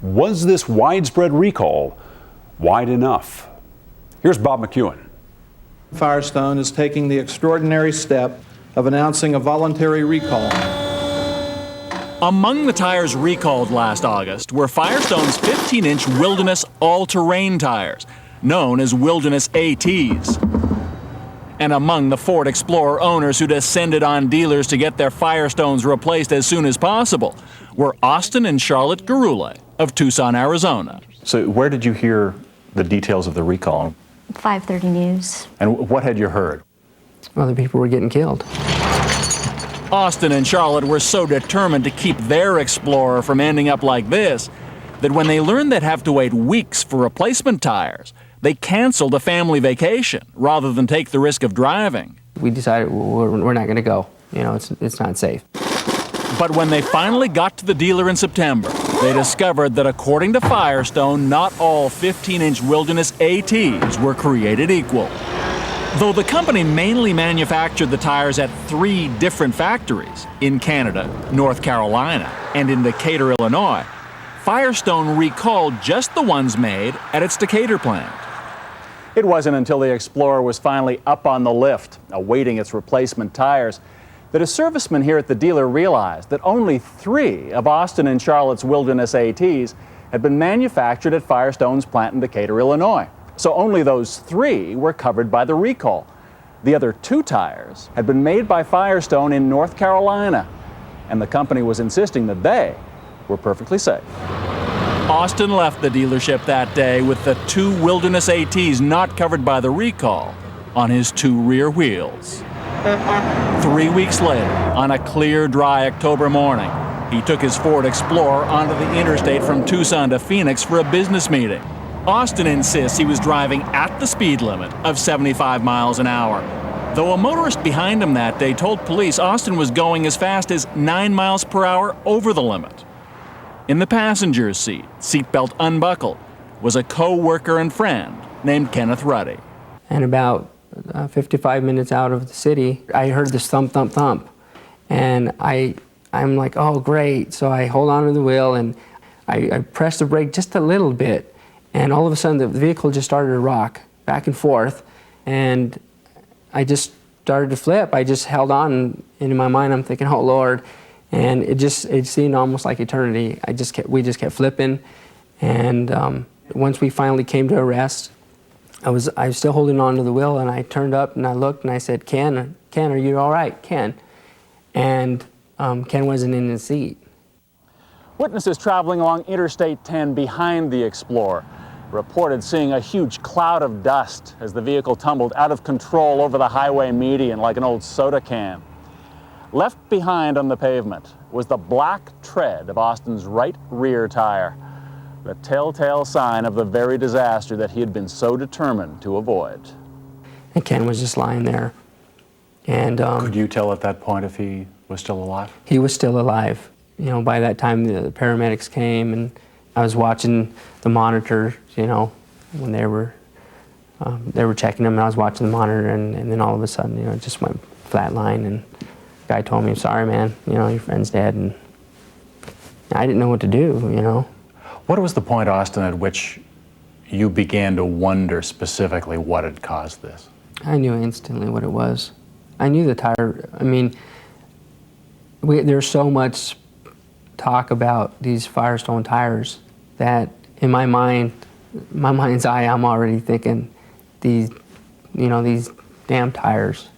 Was this widespread recall wide enough? Here's Bob McEwen. Firestone is taking the extraordinary step of announcing a voluntary recall. Among the tires recalled last August were Firestone's 15-inch Wilderness all-terrain tires, known as Wilderness ATs. And among the Ford Explorer owners who descended on dealers to get their Firestones replaced as soon as possible were Austin and Charlotte Garula of Tucson, Arizona. So where did you hear the details of the recall? 5:30 News. And what had you heard? Other people were getting killed. Austin and Charlotte were so determined to keep their Explorer from ending up like this that when they learned they'd have to wait weeks for replacement tires, they canceled a family vacation rather than take the risk of driving. We decided we're not going to go. You know, it's not safe. But when they finally got to the dealer in September, they discovered that according to Firestone, not all 15-inch Wilderness ATs were created equal. Though the company mainly manufactured the tires at 3 different factories in Canada, North Carolina, and in Decatur, Illinois, Firestone recalled just the ones made at its Decatur plant. It wasn't until the Explorer was finally up on the lift, awaiting its replacement tires, that a serviceman here at the dealer realized that only 3 of Austin and Charlotte's Wilderness ATs had been manufactured at Firestone's plant in Decatur, Illinois. So only those 3 were covered by the recall. The other 2 tires had been made by Firestone in North Carolina, and the company was insisting that they were perfectly safe. Austin left the dealership that day with the 2 Wilderness ATs not covered by the recall on his 2 rear wheels. 3 weeks later, on a clear, dry October morning, he took his Ford Explorer onto the interstate from Tucson to Phoenix for a business meeting. Austin insists he was driving at the speed limit of 75 miles an hour. Though a motorist behind him that day told police Austin was going as fast as 9 miles per hour over the limit. In the passenger's seat, seatbelt unbuckled, was a co-worker and friend named Kenneth Ruddy. And about 55 minutes out of the city, I heard this thump, thump, thump. And I'm like, oh, great. So I hold on to the wheel and I press the brake just a little bit. And all of a sudden, the vehicle just started to rock back and forth. And I just started to flip. I just held on, and in my mind, I'm thinking, oh, Lord. And it seemed almost like eternity. We just kept flipping. And once we finally came to a rest, I was still holding on to the wheel, and I turned up and I looked and I said, Ken, are you all right, Ken? And Ken wasn't in his seat. Witnesses traveling along Interstate 10 behind the Explorer reported seeing a huge cloud of dust as the vehicle tumbled out of control over the highway median like an old soda can. Left behind on the pavement was the black tread of Austin's right rear tire, the telltale sign of the very disaster that he had been so determined to avoid. And Ken was just lying there. And could you tell at that point if he was still alive? He was still alive. You know, by that time the paramedics came, and I was watching the monitor, you know, when they were checking him, and I was watching the monitor, and then all of a sudden, you know, it just went flatline, and the guy told me, sorry, man, you know, your friend's dead, and I didn't know what to do, you know. What was the point, Austin, at which you began to wonder specifically what had caused this? I knew instantly what it was. I knew the tire. I mean, there's so much talk about these Firestone tires that in my mind's eye, I'm already thinking these damn tires.